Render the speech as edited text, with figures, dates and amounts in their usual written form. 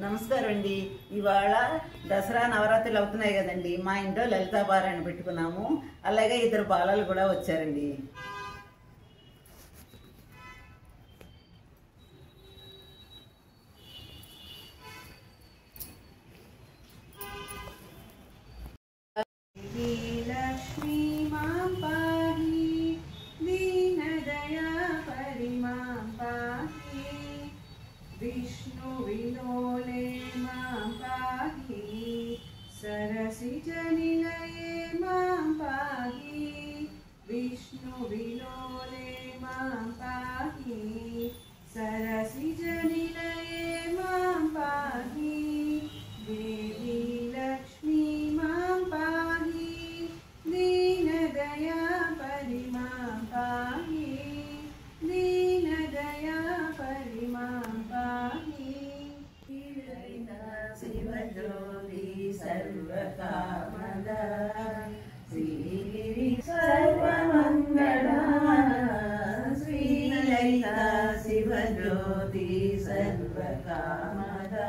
నమస్కారం అండి. ఇవాళ దసరా నవరాత్రులు అవుతున్నాయి కదండి. మా ఇంట్లో లలితా పారాయణ పెట్టుకున్నాము. అలాగే ఇద్దరు బాలలు కూడా వచ్చారండి. लक्ष्मी मां पाहि दीनदया परिमां पाहि विष्णु विलोले मां पाहि सरसिजनिलये मां पाहि विष्णु विलोले मां पाहि सरसिजनिलये मां पाहि देवी लक्ष्मी मां पाहि दीनदया परिमां पाहि दीनदया परिमां पाहि शिवज्योति सर्वकामदा श्रीगिरि सर्वमङ्गला श्रीललिता शिवज्योति सर्वकामदा